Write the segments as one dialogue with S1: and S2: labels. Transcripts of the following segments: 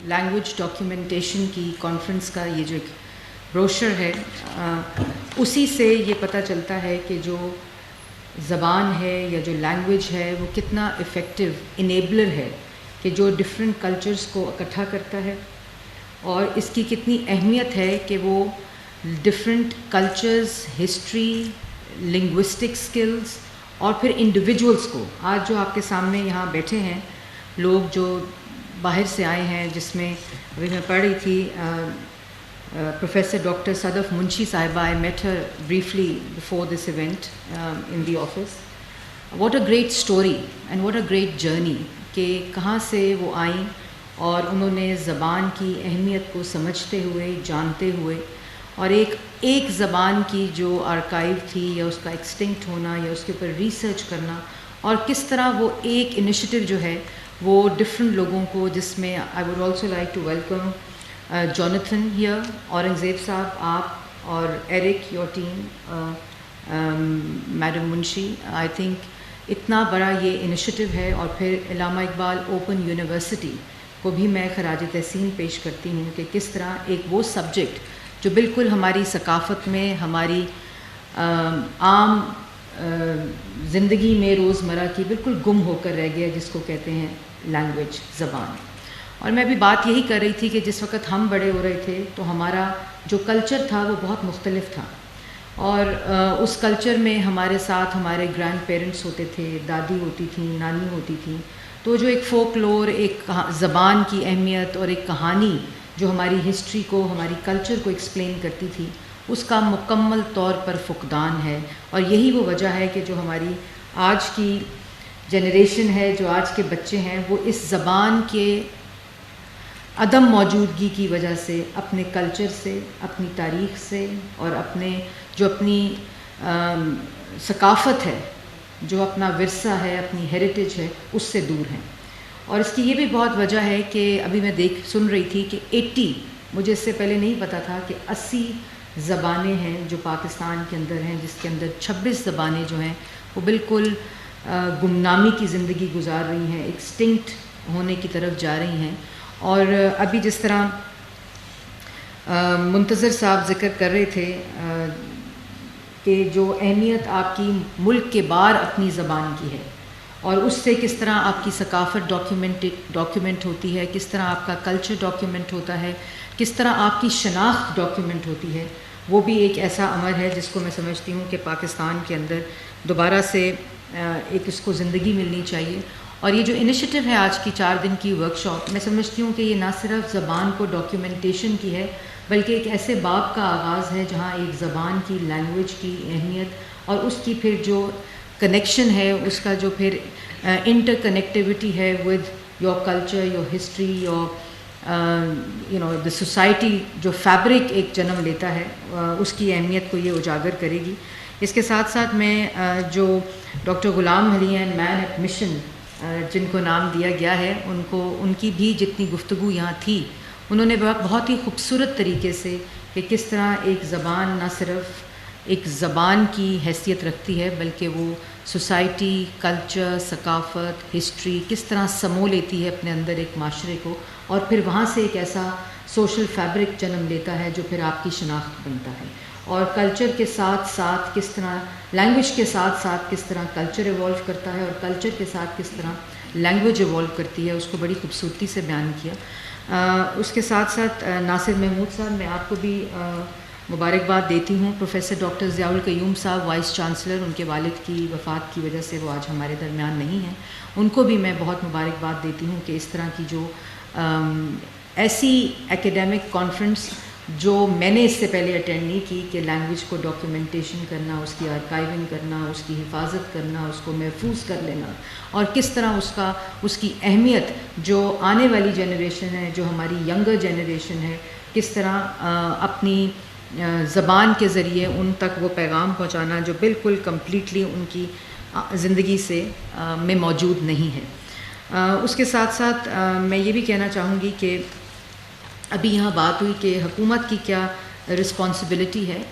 S1: Language documentation کی conference کا یہ جو ایک بروشر ہے اسی سے یہ پتہ چلتا ہے کہ جو زبان ہے یا جو لینگویج ہے وہ کتنا افیکٹو انیبلر ہے کہ جو ڈفرینٹ کلچرز کو اکٹھا کرتا ہے، اور اس کی کتنی اہمیت ہے کہ وہ different cultures, history, linguistic skills اور پھر انڈیویجولس کو، آج جو آپ کے سامنے یہاں بیٹھے ہیں لوگ جو باہر سے آئے ہیں، جس میں ابھی میں پڑھ رہی تھی professor doctor Sadaf Munshi sahiba, I met her briefly before this event in the office. What a great story and what a great journey کہ کہاں سے وہ آئیں اور انہوں نے زبان کی اہمیت کو سمجھتے ہوئے، جانتے ہوئے، اور ایک زبان کی جو آرکائیو تھی یا اس کا ایکسٹنکٹ ہونا یا اس کے اوپر ریسرچ کرنا، اور کس طرح وہ ایک انیشیٹو جو ہے وہ ڈفرینٹ لوگوں کو، جس میں I would also like to welcome Jonathan here, Aurangzeb sahib, آپ اور Eric, your team, madam Munshi. I think اتنا بڑا یہ انیشیٹو ہے، اور پھر علامہ اقبال اوپن یونیورسٹی کو بھی میں خراج تحسین پیش کرتی ہوں کہ کس طرح ایک وہ سبجیکٹ جو بالکل ہماری ثقافت میں، ہماری عام زندگی میں روزمرہ کی بالکل گم ہو کر رہ گیا، جس کو کہتے ہیں لینگویج، زبان. اور میں بھی بات یہی کر رہی تھی کہ جس وقت ہم بڑے ہو رہے تھے تو ہمارا جو کلچر تھا وہ بہت مختلف تھا، اور اس کلچر میں ہمارے ساتھ ہمارے گرینڈ پیرنٹس ہوتے تھے، دادی ہوتی تھیں، نانی ہوتی تھیں، تو جو ایک فوک لور، ایک زبان کی اہمیت اور ایک کہانی جو ہماری ہسٹری کو، ہماری کلچر کو ایکسپلین کرتی تھی، اس کا مکمل طور پر فقدان ہے. اور یہی وہ وجہ ہے کہ جو ہماری آج کی جنریشن ہے، جو آج کے بچے ہیں، وہ اس زبان کے عدم موجودگی کی وجہ سے اپنے کلچر سے، اپنی تاریخ سے، اور اپنی ثقافت ہے، جو اپنا ورثہ ہے، اپنی ہیریٹیج ہے، اس سے دور ہیں. اور اس کی یہ بھی بہت وجہ ہے کہ ابھی میں سن رہی تھی کہ 80، مجھے اس سے پہلے نہیں پتہ تھا کہ 80 زبانیں ہیں جو پاکستان کے اندر ہیں، جس کے اندر 26 زبانیں جو ہیں وہ بالکل گمنامی کی زندگی گزار رہی ہیں، ایکسٹنکٹ ہونے کی طرف جا رہی ہیں. اور ابھی جس طرح منتظر صاحب ذکر کر رہے تھے کہ جو اہمیت آپ کی ملک کے باہر اپنی زبان کی ہے، اور اس سے کس طرح آپ کی ثقافت ڈاکیومنٹ ہوتی ہے، کس طرح آپ کا کلچر ڈاکیومنٹ ہوتا ہے، کس طرح آپ کی شناخت ڈاکیومنٹ ہوتی ہے، وہ بھی ایک ایسا عمل ہے جس کو میں سمجھتی ہوں کہ پاکستان کے اندر دوبارہ سے ایک اس کو زندگی ملنی چاہیے. اور یہ جو انیشیٹو ہے آج کی 4 دن کی ورکشاپ، میں سمجھتی ہوں کہ یہ نہ صرف زبان کو ڈاکیومنٹیشن کی ہے، بلکہ ایک ایسے باب کا آغاز ہے جہاں ایک زبان کی، لینگویج کی اہمیت اور اس کی پھر جو کنیکشن ہے، اس کا جو پھر انٹر کنیکٹیوٹی ہے with your culture, your history, your the society, جو فیبرک ایک جنم لیتا ہے، اس کی اہمیت کو یہ اجاگر کرے گی. اس کے ساتھ ساتھ میں جو ڈاکٹر غلام علی ہیں، مین ایٹ مشن جن کو نام دیا گیا ہے، ان کی بھی جتنی گفتگو یہاں تھی، انہوں نے بہت ہی خوبصورت طریقے سے کہ کس طرح ایک زبان نہ صرف ایک زبان کی حیثیت رکھتی ہے، بلکہ وہ سوسائٹی، کلچر، ثقافت، ہسٹری کس طرح سمو لیتی ہے اپنے اندر ایک معاشرے کو، اور پھر وہاں سے ایک ایسا سوشل فیبرک جنم لیتا ہے جو پھر آپ کی شناخت بنتا ہے. اور کلچر کے ساتھ ساتھ کس طرح، لینگویج کے ساتھ ساتھ کس طرح کلچر ایوالو کرتا ہے، اور کلچر کے ساتھ کس طرح لینگویج ایوالو کرتی ہے، اس کو بڑی خوبصورتی سے بیان کیا. اس کے ساتھ ساتھ ناصر محمود صاحب، میں آپ کو بھی مبارکباد دیتی ہوں. پروفیسر ڈاکٹر ضیاء القیوم صاحب، وائس چانسلر، ان کے والد کی وفات کی وجہ سے وہ آج ہمارے درمیان نہیں ہیں، ان کو بھی میں بہت مبارکباد دیتی ہوں کہ اس طرح کی جو ایسی ایکیڈیمک کانفرنس جو میں نے اس سے پہلے اٹینڈ نہیں کی، کہ لینگویج کو ڈاکیومنٹیشن کرنا، اس کی آرکائیونگ کرنا، اس کی حفاظت کرنا، اس کو محفوظ کر لینا، اور کس طرح اس کی اہمیت جو آنے والی جنریشن ہے، جو ہماری ینگر جنریشن ہے، کس طرح اپنی زبان کے ذریعے ان تک وہ پیغام پہنچانا جو بالکل کمپلیٹلی ان کی زندگی سے میں موجود نہیں ہے. اس کے ساتھ ساتھ میں یہ بھی کہنا چاہوں گی کہ ابھی یہاں بات ہوئی کہ حکومت کی کیا رسپانسبلٹی ہے.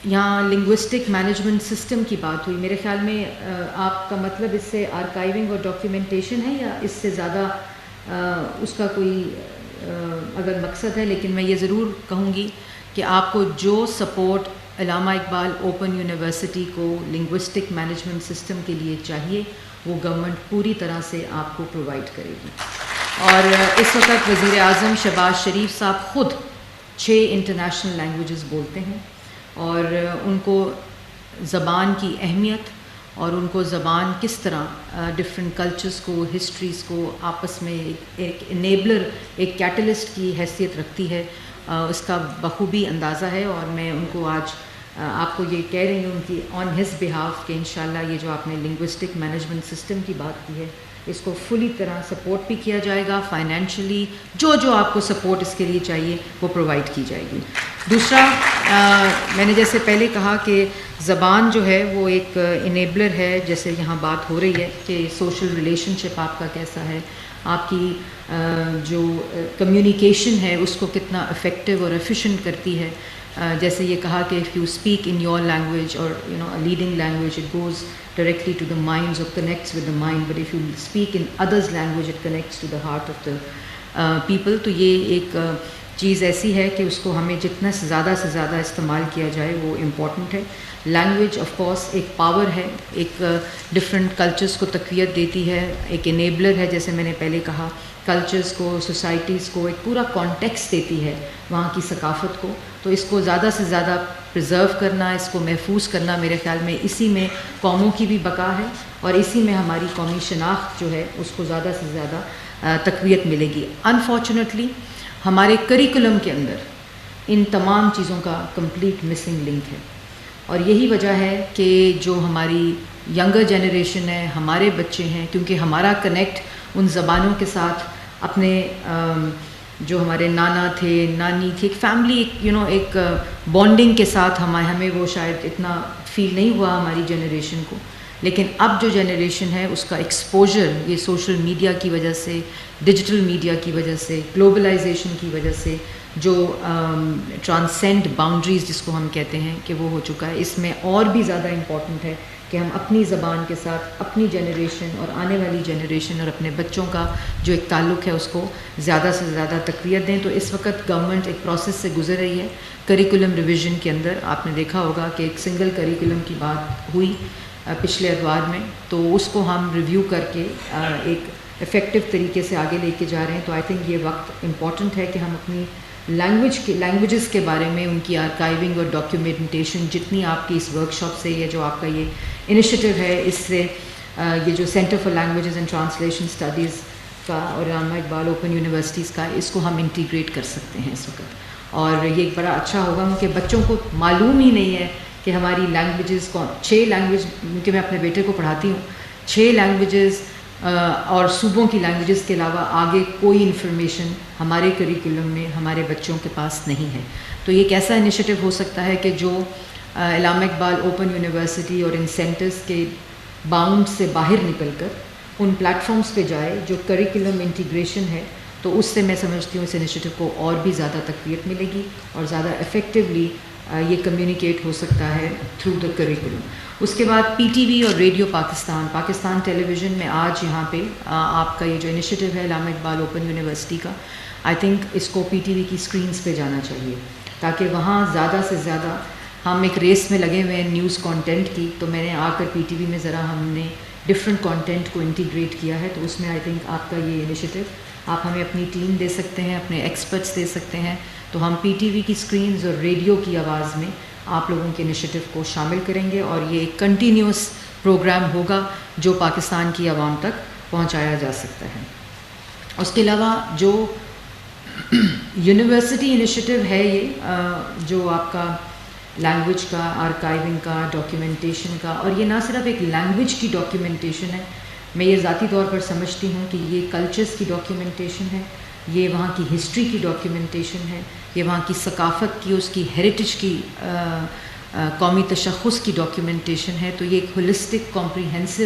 S1: یہاں لنگوسٹک مینجمنٹ سسٹم کی بات ہوئی. میرے خیال میں آپ کا مطلب اس سے آرکائیونگ اور ڈاکیومنٹیشن ہے یا اس سے زیادہ اس کا کوئی اگر مقصد ہے. لیکن میں یہ ضرور کہوں گی کہ آپ کو جو سپورٹ علامہ اقبال اوپن یونیورسٹی کو لنگوسٹک مینجمنٹ سسٹم کے لیے چاہیے وہ گورنمنٹ پوری طرح سے آپ کو پرووائڈ کرے گی. اور اس وقت وزیر اعظم شہباز شریف صاحب خود 6 انٹرنیشنل لینگویجز بولتے ہیں اور ان کو زبان کی اہمیت اور ان کو زبان کس طرح ڈفرینٹ کلچرز کو ہسٹریز کو آپس میں ایک انیبلر ایک کیٹلسٹ کی حیثیت رکھتی ہے اس کا بخوبی اندازہ ہے. اور میں ان کو آج آپ کو یہ کہہ رہی ہوں کہ آن ہز بہاف کہ انشاءاللہ یہ جو آپ نے لنگوسٹک مینجمنٹ سسٹم کی بات کی ہے اس کو فلی طرح سپورٹ بھی کیا جائے گا. فائنینشلی جو آپ کو سپورٹ اس کے لیے چاہیے وہ پرووائڈ کی جائے گی. دوسرا میں نے جیسے پہلے کہا کہ زبان جو ہے وہ ایک انیبلر ہے. جیسے یہاں بات ہو رہی ہے کہ سوشل ریلیشن شپ آپ کا کیسا ہے, آپ کی جو کمیونیکیشن ہے اس کو کتنا افیکٹو اور ایفیشینٹ کرتی ہے. جیسے یہ کہا کہ if you speak in your language اور leading language it goes directly to the minds or connects with the mind, but if you speak in others language it connects to the heart of the people. تو یہ ایک چیز ایسی ہے کہ اس کو ہمیں جتنا زیادہ سے زیادہ استعمال کیا جائے وہ امپورٹنٹ ہے. لینگویج آف کورس ایک پاور ہے, ایک ڈفرینٹ کلچرز کو تقویت دیتی ہے, ایک انیبلر ہے جیسے میں نے پہلے کہا, کلچرز کو سوسائٹیز کو ایک پورا کانٹیکسٹ دیتی ہے وہاں کی ثقافت کو. تو اس کو زیادہ سے زیادہ پرزرو کرنا, اس کو محفوظ کرنا میرے خیال میں اسی میں قوموں کی بھی بقا ہے اور اسی میں ہماری قومی شناخت جو ہے اس کو زیادہ سے زیادہ تقویت ملے گی. انفارچونیٹلی ہمارے کریکولم کے اندر ان تمام چیزوں کا کمپلیٹ مسنگ لنک ہے اور یہی وجہ ہے کہ جو ہماری ینگر جنریشن ہے, ہمارے بچے ہیں, کیونکہ ہمارا کنیکٹ ان زبانوں کے ساتھ اپنے جو ہمارے نانا تھے نانی تھی, ایک فیملی ایک بانڈنگ کے ساتھ ہمیں وہ شاید اتنا فیل نہیں ہوا ہماری جنریشن کو. لیکن اب جو جنریشن ہے اس کا ایکسپوجر یہ سوشل میڈیا کی وجہ سے, ڈیجیٹل میڈیا کی وجہ سے, گلوبلائزیشن کی وجہ سے جو ٹرانسینڈ باؤنڈریز جس کو ہم کہتے ہیں کہ وہ ہو چکا ہے. اس میں اور بھی زیادہ امپورٹنٹ ہے کہ ہم اپنی زبان کے ساتھ اپنی جنریشن اور آنے والی جنریشن اور اپنے بچوں کا جو ایک تعلق ہے اس کو زیادہ سے زیادہ تقویت دیں. تو اس وقت گورنمنٹ ایک پروسیس سے گزر رہی ہے کریکولم ریویژن کے اندر. آپ نے دیکھا ہوگا کہ ایک سنگل کریکولم کی بات ہوئی پچھلے اتوار میں, تو اس کو ہم ریویو کر کے ایک افیکٹو طریقے سے آگے لے کے جا رہے ہیں. تو آئی تھنک یہ وقت امپورٹنٹ ہے کہ ہم اپنی لینگویجز کے بارے میں ان کی آرکائیونگ اور ڈاکیومنٹیشن جتنی آپ کی اس ورک شاپ سے یا جو آپ کا یہ انیشیٹو ہے اس سے یہ جو centre for languages and translation studies کا اور علامہ اقبال اوپن یونیورسٹیز کا اس کو ہم انٹیگریٹ کر سکتے ہیں اس وقت. اور یہ ایک بڑا اچھا ہوگا کہ بچوں کو معلوم ہی نہیں ہے کہ ہماری لینگویجز 6 لینگویج, کیونکہ میں اپنے بیٹے کو پڑھاتی ہوں, 6 لینگویجز اور صوبوں کی لینگویجز کے علاوہ آگے کوئی انفارمیشن ہمارے کریکولم میں ہمارے بچوں کے پاس نہیں ہے. تو یہ ایک ایسا انیشیٹو ہو سکتا ہے کہ جو علامہ اقبال اوپن یونیورسٹی اور ان سینٹرز کے باؤنڈ سے باہر نکل کر ان پلیٹ فارمز پہ جائے جو کریکولم انٹیگریشن ہے. تو اس سے میں سمجھتی ہوں اس انیشیٹو کو اور بھی زیادہ تقویت ملے گی اور زیادہ افیکٹولی یہ کمیونیکیٹ ہو سکتا ہے تھرو دا کریکولم. اس کے بعد پی ٹی وی اور ریڈیو پاکستان ٹیلی ویژن میں آج یہاں پہ آپ کا یہ جو انیشیٹو ہے علامہ اقبال اوپن یونیورسٹی کا, آئی تھنک اس کو پی ٹی وی کی اسکرینز پہ جانا چاہیے تاکہ وہاں زیادہ سے زیادہ ہم ایک ریس میں لگے ہوئے ہیں نیوز کانٹینٹ کی. تو میں نے آ کر پی ٹی وی میں ذرا ہم نے ڈفرینٹ کانٹینٹ کو انٹیگریٹ کیا ہے. تو اس میں آئی تھنک آپ کا یہ انیشیٹو آپ ہمیں اپنی ٹیم دے سکتے ہیں, اپنے ایکسپرٹس دے سکتے ہیں. تو ہم پی ٹی وی کی اسکرینز اور ریڈیو کی آواز میں آپ لوگوں کے انیشیٹو کو شامل کریں گے اور یہ ایک کنٹینیوس پروگرام ہوگا جو پاکستان کی عوام تک پہنچایا جا سکتا ہے. اس کے علاوہ جو یونیورسٹی انیشیٹو ہے یہ جو آپ کا لینگویج کا, آرکائیونگ کا, ڈاکیومنٹیشن کا, اور یہ نہ صرف ایک لینگویج کی ڈاکیومنٹیشن ہے, میں یہ ذاتی طور پر سمجھتی ہوں کہ یہ کلچرز کی ڈاکیومنٹیشن ہے, یہ وہاں کی ہسٹری کی ڈاکیومنٹیشن ہے, یہ وہاں کی ثقافت کی, اس کی ہیریٹیج کی, قومی تشخص کی ڈاکیومنٹیشن ہے. تو یہ ایک ہولسٹک کمپریہنسو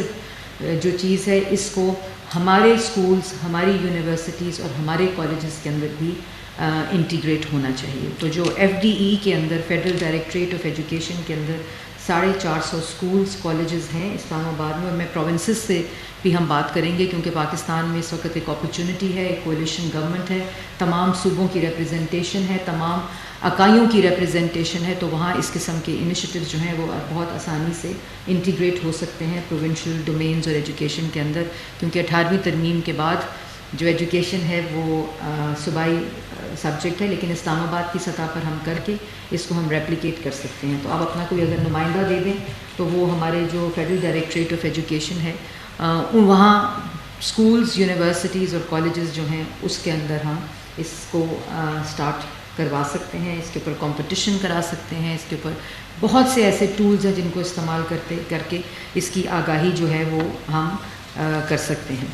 S1: جو چیز ہے اس کو ہمارے اسکولز, ہماری یونیورسٹیز اور ہمارے کالجز کے اندر بھی انٹیگریٹ ہونا چاہیے. تو جو FDE کے اندر فیڈرل ڈائریکٹریٹ آف ایجوکیشن کے اندر 450 اسکولز کالجز ہیں اسلام آباد میں, اور میں پروونسز سے بھی ہم بات کریں گے کیونکہ پاکستان میں اس وقت ایک اپرچونٹی ہے, ایک کولیشن گورنمنٹ ہے, تمام صوبوں کی ریپرزنٹیشن ہے, تمام اکائیوں کی ریپرزنٹیشن ہے, تو وہاں اس قسم کے انیشیٹیوز جو ہیں وہ بہت آسانی سے انٹیگریٹ ہو سکتے ہیں پروونشل ڈومینز اور ایجوکیشن کے اندر, کیونکہ 18ویں ترمیم کے بعد جو ایجوکیشن ہے وہ صوبائی سبجیکٹ ہے, لیکن اسلام آباد کی سطح پر ہم کر کے اس کو ہم ریپلیکیٹ کر سکتے ہیں. تو آپ اپنا کوئی اگر نمائندہ دے دیں تو وہ ہمارے جو فیڈرل ڈائریکٹریٹ آف ایجوکیشن ہے وہاں اسکولز, یونیورسٹیز اور کالجز جو ہیں اس کے اندر ہم اس کو اسٹارٹ کروا سکتے ہیں, اس کے اوپر کمپٹیشن کرا سکتے ہیں, اس کے اوپر بہت سے ایسے ٹولز ہیں جن کو استعمال کر کے اس کی آگاہی جو ہے وہ ہم کر سکتے ہیں.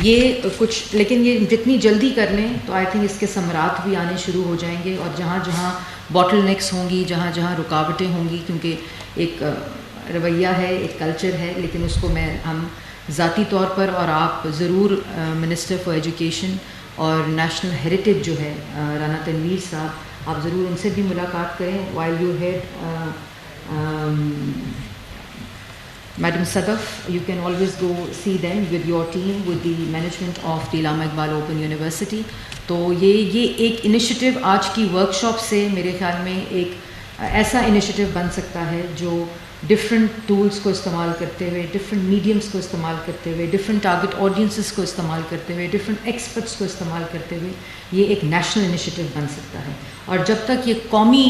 S1: یہ کچھ, لیکن یہ جتنی جلدی کر لیں تو آئی تھنک اس کے ثمرات بھی آنے شروع ہو جائیں گے, اور جہاں جہاں باٹل نیکس ہوں گی, جہاں جہاں رکاوٹیں ہوں گی, کیونکہ ایک رویہ ہے, ایک کلچر ہے, لیکن اس کو ہم ذاتی طور پر, اور آپ ضرور منسٹر فار ایجوکیشن اور نیشنل ہیریٹیج جو ہے رانا تنویر صاحب, آپ ضرور ان سے بھی ملاقات کریں. While you had Madam Sadaf, you can always go see them with your team, with the management of the Allama Iqbal Open University. تو یہ ایک انیشیٹو آج کی ورکشاپ سے میرے خیال میں ایک ایسا انیشیٹو بن سکتا ہے جو ڈفرینٹ ٹولس کو استعمال کرتے ہوئے, ڈفرینٹ میڈیمس کو استعمال کرتے ہوئے, ڈفرینٹ ٹارگٹ آڈینسز کو استعمال کرتے ہوئے, ڈفرینٹ ایکسپرٹس کو استعمال کرتے ہوئے یہ ایک نیشنل انیشیٹو بن سکتا ہے. اور جب تک یہ قومی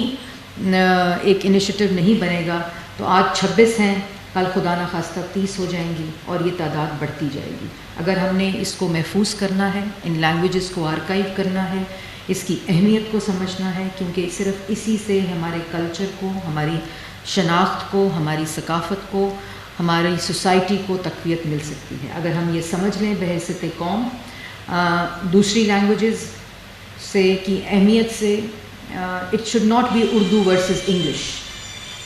S1: ایک انیشیٹو نہیں بنے گا تو آج 26 ہیں, کل خدا نخواستہ 30 ہو جائیں گی اور یہ تعداد بڑھتی جائے گی. اگر ہم نے اس کو محفوظ کرنا ہے, ان لینگویجز کو آرکائیو کرنا ہے, اس کی اہمیت کو سمجھنا ہے, کیونکہ صرف اسی سے ہمارے کلچر کو, ہماری شناخت کو, ہماری ثقافت کو, ہماری سوسائٹی کو تقویت مل سکتی ہے. اگر ہم یہ سمجھ لیں بحیثیت قوم, دوسری لینگویجز سے کی اہمیت سے, it should not be Urdu versus English,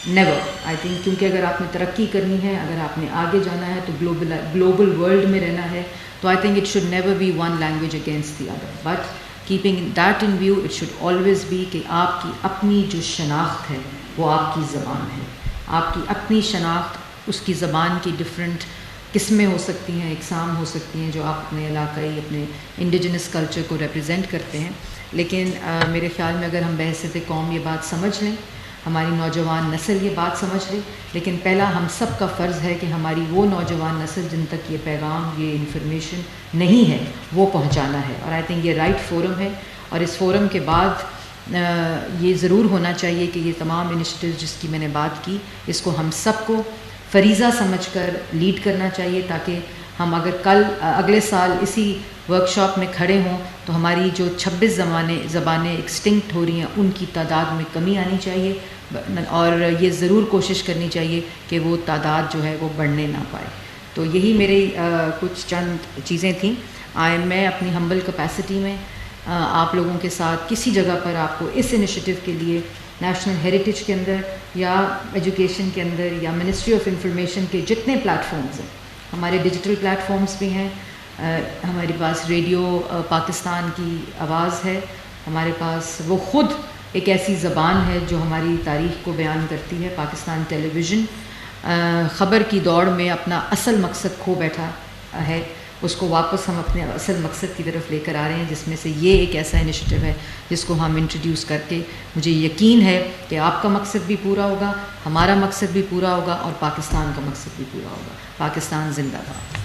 S1: never I think, کیونکہ اگر آپ نے ترقی کرنی ہے, اگر آپ نے آگے جانا ہے تو گلوبل ورلڈ میں رہنا ہے, تو I think it should never be one language against the other, but keeping that in view it should always be کہ آپ کی اپنی جو شناخت ہے وہ آپ کی زبان ہے. آپ کی اپنی شناخت, اس کی زبان کی ڈفرینٹ قسمیں ہو سکتی ہیں, اقسام ہو سکتی ہیں جو آپ اپنے علاقائی, اپنے انڈیجنس کلچر کو ریپرزینٹ کرتے ہیں. لیکن میرے خیال میں اگر ہم بحیثیت قوم یہ بات سمجھ لیں, ہماری نوجوان نسل یہ بات سمجھ لے, لیکن پہلا ہم سب کا فرض ہے کہ ہماری وہ نوجوان نسل جن تک یہ پیغام, یہ انفارمیشن نہیں ہے, وہ پہنچانا ہے. اور آئی تھنک یہ رائٹ فورم ہے, اور اس فورم کے بعد یہ ضرور ہونا چاہیے کہ یہ تمام انیشیٹیو جس کی میں نے بات کی, اس کو ہم سب کو فریضہ سمجھ کر لیڈ کرنا چاہیے, تاکہ ہم اگر اگلے سال اسی ورکشاپ میں کھڑے ہوں تو ہماری جو 26 زبانیں ایکسٹنکٹ ہو رہی ہیں ان کی تعداد میں کمی آنی چاہیے, اور یہ ضرور کوشش کرنی چاہیے کہ وہ تعداد جو ہے وہ بڑھنے نہ پائے. تو یہی میری کچھ چند چیزیں تھیں. میں اپنی ہمبل کیپیسٹی میں آپ لوگوں کے ساتھ کسی جگہ پر آپ کو اس انیشیٹو کے لیے نیشنل ہیریٹیج کے اندر یا ایجوکیشن کے اندر یا منسٹری آف انفارمیشن کے جتنے پلیٹ فارمز ہیں, ہمارے ڈیجیٹل پلیٹ فارمز بھی ہیں, ہمارے پاس ریڈیو پاکستان کی آواز ہے, ہمارے پاس وہ خود ایک ایسی زبان ہے جو ہماری تاریخ کو بیان کرتی ہے. پاکستان ٹیلی ویژن خبر کی دوڑ میں اپنا اصل مقصد کھو بیٹھا ہے, اس کو واپس ہم اپنے اصل مقصد کی طرف لے کر آ رہے ہیں, جس میں سے یہ ایک ایسا انیشیٹو ہے جس کو ہم انٹروڈیوس کر کے مجھے یقین ہے کہ آپ کا مقصد بھی پورا ہوگا, ہمارا مقصد بھی پورا ہوگا, اور پاکستان کا مقصد بھی پورا ہوگا. پاکستان زندہ باد.